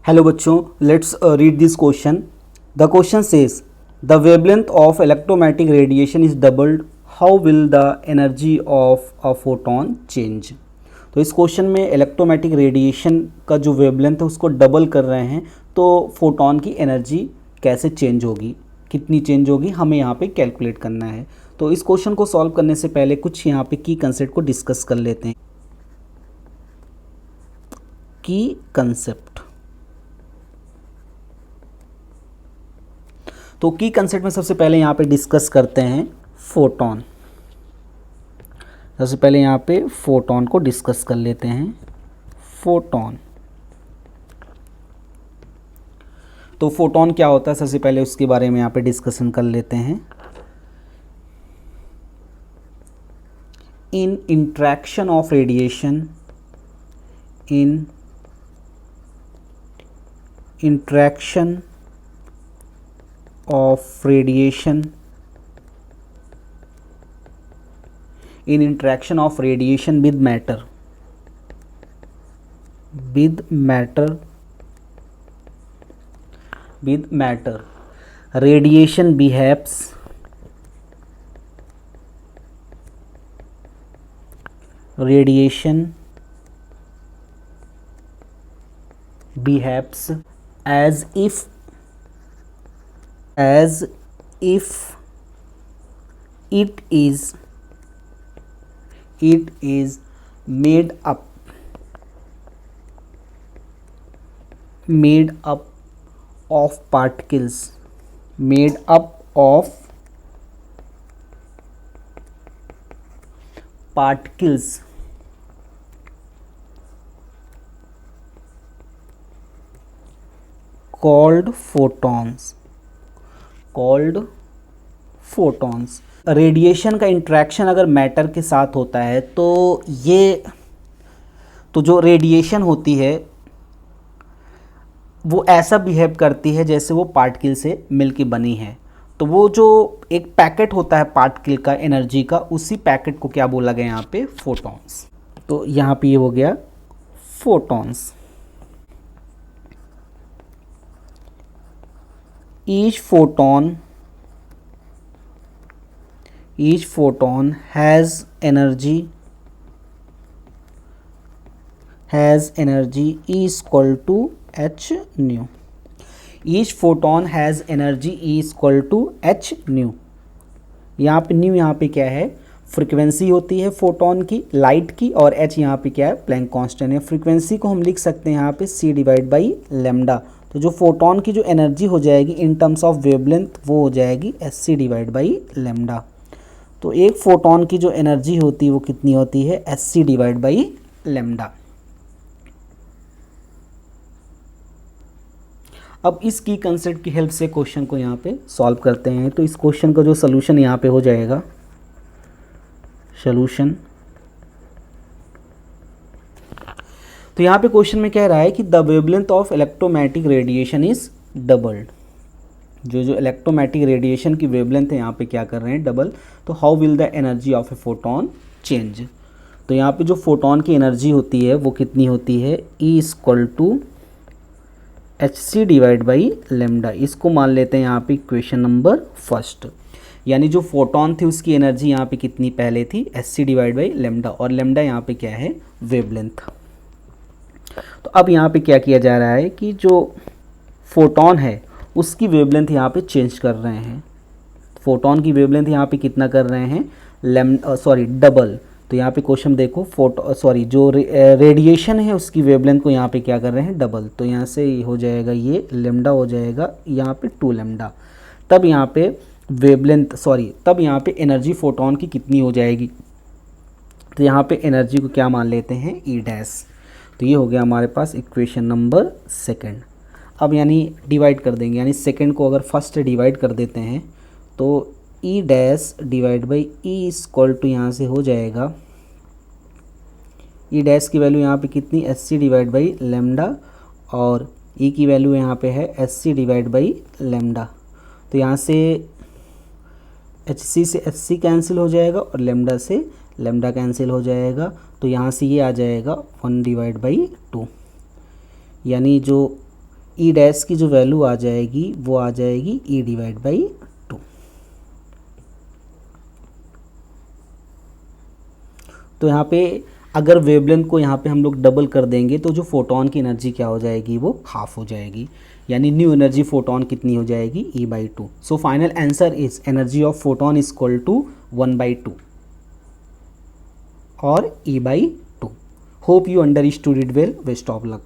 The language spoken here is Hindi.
हेलो बच्चों, let's read this question. The question says the wavelength of electromagnetic radiation is doubled. How will the energy of a photon change. तो इस क्वेश्चन में इलेक्ट्रोमैग्नेटिक रेडिएशन का जो वेवलेंथ है उसको डबल कर रहे हैं, तो फोटोन की एनर्जी कैसे चेंज होगी, कितनी चेंज होगी, हमें यहाँ पे कैलकुलेट करना है. तो इस क्वेश्चन को सॉल्व करने से पहले कुछ यहाँ पे की कंसेप्ट को डिस्कस कर लेते हैं. की कंसेप्ट, तो की कंसेप्ट में सबसे पहले यहाँ पे डिस्कस करते हैं फोटोन. सबसे पहले यहाँ पे फोटोन को डिस्कस कर लेते हैं. फोटोन, तो फोटोन क्या होता है सबसे पहले उसके बारे में यहाँ पे डिस्कशन कर लेते हैं. In interaction of radiation, in interaction of radiation, in interaction of radiation with matter, with matter, with matter, radiation behaves, radiation behaves as if it is made up of particles, made up of particles called photons, called photons. Radiation का इंट्रैक्शन अगर मैटर के साथ होता है तो जो रेडिएशन होती है वो ऐसा बिहेव करती है जैसे वो पार्टिकल से मिलके बनी है. तो वो जो एक पैकेट होता है पार्टिकल का एनर्जी का, उसी पैकेट को क्या बोला गया यहाँ पे, फोटॉन्स. तो यहाँ पे ये हो गया photons. Each photon has energy E equal to h nu. Each photon has energy E equal to h nu. यहाँ पे न्यू यहाँ पे क्या है, फ्रीक्वेंसी होती है फोटोन की, लाइट की, और h यहाँ पे क्या है, प्लैंक कांस्टेंट है. फ्रीक्वेंसी को हम लिख सकते हैं यहाँ पे c डिवाइड बाई लेमडा. तो जो फोटोन की जो एनर्जी हो जाएगी इन टर्म्स ऑफ वेवलेंथ वो हो जाएगी एस डिवाइड बाई लेमडा. तो एक फोटोन की जो एनर्जी होती है वो कितनी होती है, एस डिवाइड बाई लेमडा. अब इस की कंसेप्ट की हेल्प से क्वेश्चन को यहाँ पे सॉल्व करते हैं. तो इस क्वेश्चन का जो सोल्यूशन यहाँ पे हो जाएगा, सोल्यूशन. तो यहाँ पे क्वेश्चन में कह रहा है कि the wavelength of electromagnetic radiation is doubled. जो इलेक्ट्रोमैग्नेटिक रेडिएशन की वेवलेंथ है यहाँ पे क्या कर रहे हैं, डबल. तो how will the energy of a photon change. तो यहाँ पे जो फोटोन की एनर्जी होती है वो कितनी होती है, E equal to H C divide by lambda. इसको मान लेते हैं यहाँ पे इक्वेशन नंबर फर्स्ट. यानी जो फोटोन थी उसकी एनर्जी यहाँ पे कितनी पहले थी, H C divide by lambda, और लेमडा यहाँ पे क्या है, वेवलेंथ. तो अब यहाँ पे क्या किया जा रहा है कि जो फोटोन है उसकी वेवलेंथ यहाँ पे चेंज कर रहे हैं. फोटोन की वेवलेंथ यहाँ पे कितना कर रहे हैं, डबल. तो यहाँ पे क्वेश्चन देखो, जो रेडिएशन है उसकी वेवलेंथ को यहाँ पे क्या कर रहे हैं, डबल. तो यहाँ से हो जाएगा ये लेमडा हो जाएगा यहाँ पे 2 लेमडा. तब यहाँ पे वेवलेंथ तब यहाँ पे एनर्जी फोटोन की कितनी हो जाएगी. तो यहाँ पे एनर्जी को क्या मान लेते हैं, ई डैश. तो ये हो गया हमारे पास इक्वेशन नंबर सेकंड. अब यानी डिवाइड कर देंगे, यानी सेकंड को अगर फर्स्ट डिवाइड कर देते हैं तो E dash divide by E equal to यहाँ से हो जाएगा, ई डैश की वैल्यू यहाँ पे कितनी, S C divide by lambda, और ई की वैल्यू यहाँ पे है S C divide by lambda. तो यहाँ से एच सी से एच सी कैंसिल हो जाएगा और लेमडा से लेमडा कैंसिल हो जाएगा. तो यहाँ से ये आ जाएगा 1 डिवाइड बाई 2. यानी जो ई डैश की जो वैल्यू आ जाएगी वो आ जाएगी ई डिवाइड बाई 2। तो यहाँ पे अगर वेवलेंथ को यहाँ पे हम लोग डबल कर देंगे तो जो फोटोन की एनर्जी क्या हो जाएगी, वो हाफ हो जाएगी, यानी न्यू एनर्जी फोटोन कितनी हो जाएगी, E by 2। So final answer is energy of photon is equal to 1/2 और E by 2। Hope you understood it well. Best of luck.